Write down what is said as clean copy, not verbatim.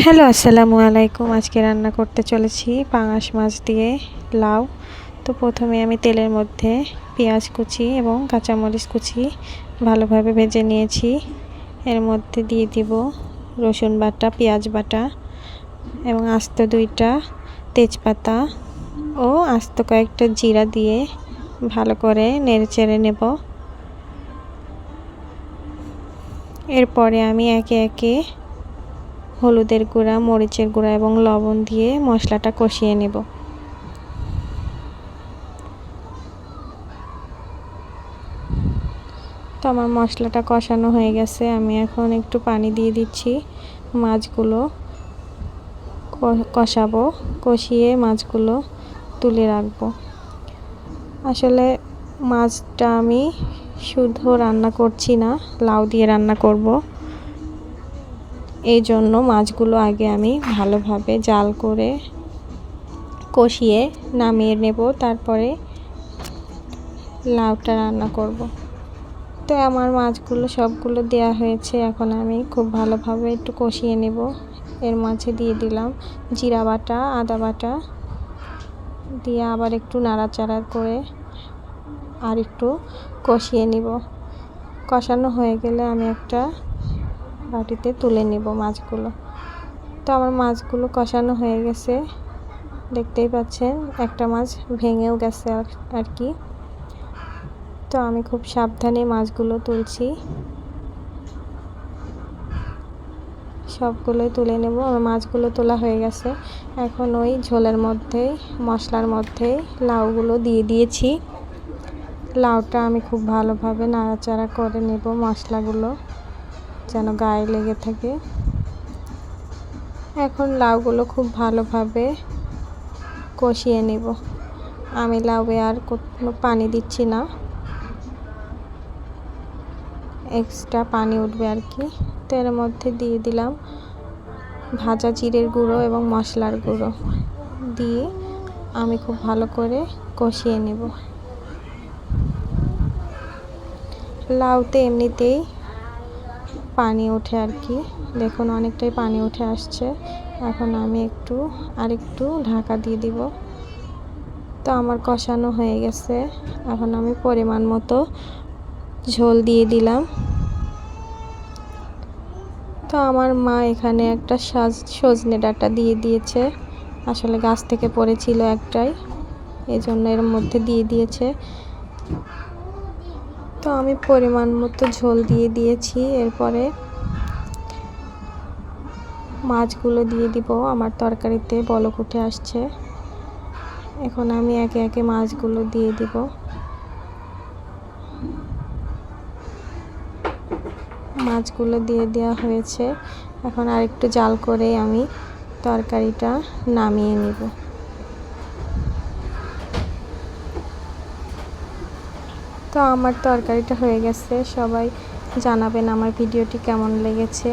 Hello, আসসালামু আলাইকুম। আজকে রান্না করতে চলেছি পাঙাশ মাছ দিয়ে লাউ। তো প্রথমে আমি তেলের মধ্যে পেঁয়াজ কুচি এবং কাঁচামরিচ কুচি ভালোভাবে ভেজে নিয়েছি। এর মধ্যে দিয়ে দিব রসুন বাটা, পেঁয়াজ বাটা এবং আস্ত 2টা তেজপাতা ও আস্ত কয়েকটা জিরা দিয়ে ভালো করে নেড়েচেড়ে নেব। এরপরে আমি একে একে হলুদের গুঁড়া, মরিচের গুঁড়া এবং লবণ দিয়ে মশলাটা কষিয়ে নেব। তো আমার মশলাটা কষানো হয়ে গেছে। আমি এখন একটু পানি দিয়ে দিচ্ছি। মাছগুলো কষাবো, কষিয়ে মাছগুলো তুলে রাখবো। আসলে মাছটা আমি শুধু রান্না করছি না, লাউ দিয়ে রান্না করব। এই জন্য মাছগুলো আগে আমি ভালোভাবে জাল করে কষিয়ে নামিয়ে নেব, তারপরে লাউটা রান্না করব। তো আমার মাছগুলো সবগুলো দেয়া হয়েছে। এখন আমি খুব ভালোভাবে একটু কষিয়ে নেব। এর মাঝে দিয়ে দিলাম জিরা বাটা, আদা বাটা দিয়ে আবার একটু নাড়াচাড়া করে আর একটু কষিয়ে নিব। কষানো হয়ে গেলে আমি একটা বাটিতে তুলে নেব মাছগুলো। তো আমার মাছগুলো কষানো হয়ে গেছে, দেখতেই পাচ্ছেন একটা মাছ ভেঙেও গেছে আর কি। তো আমি খুব সাবধানে মাছগুলো তুলছি, সবগুলোই তুলে নেব। আমার মাছগুলো তোলা হয়ে গেছে। এখন ওই ঝোলের মধ্যেই, মশলার মধ্যেই লাউগুলো দিয়ে দিয়েছি। লাউটা আমি খুব ভালোভাবে নাড়াচাড়া করে নেব, মশলাগুলো যেন গায়ে লেগে থাকে। এখন লাউগুলো খুব ভালোভাবে কষিয়ে নেব। আমি লাউয়ে আর কোনো পানি দিচ্ছি না, এক্সট্রা পানি উঠবে আর কি। তো এর মধ্যে দিয়ে দিলাম ভাজা জিরের গুঁড়ো এবং মশলার গুঁড়ো দিয়ে আমি খুব ভালো করে কষিয়ে নেব। লাউতে এমনিতেই পানি ওঠে আর কি, দেখুন অনেকটাই পানি উঠে আসছে। এখন আমি আরেকটু ঢাকা দিয়ে দিব। তো আমার কষানো হয়ে গেছে। এখন আমি পরিমাণ মতো ঝোল দিয়ে দিলাম। তো আমার মা এখানে একটা সজনে ডাঁটা দিয়ে দিয়েছে, আসলে গাছ থেকে পড়েছিল একটাই, এই জন্য এর মধ্যে দিয়ে দিয়েছে। তো আমি পরিমাণ মতো ঝোল দিয়ে দিয়েছি। এরপরে মাছগুলো দিয়ে দিব। আমার তরকারিতে বলক উঠে আসছে। এখন আমি একে একে মাছগুলো দিয়ে দিব। মাছগুলো দিয়ে দেওয়া হয়েছে। এখন আরেকটু জাল করে আমি তরকারিটা নামিয়ে নেব। তো আমার তরকারিটা হয়ে গেছে। সবাই জানাবেন আমার ভিডিওটি কেমন লেগেছে।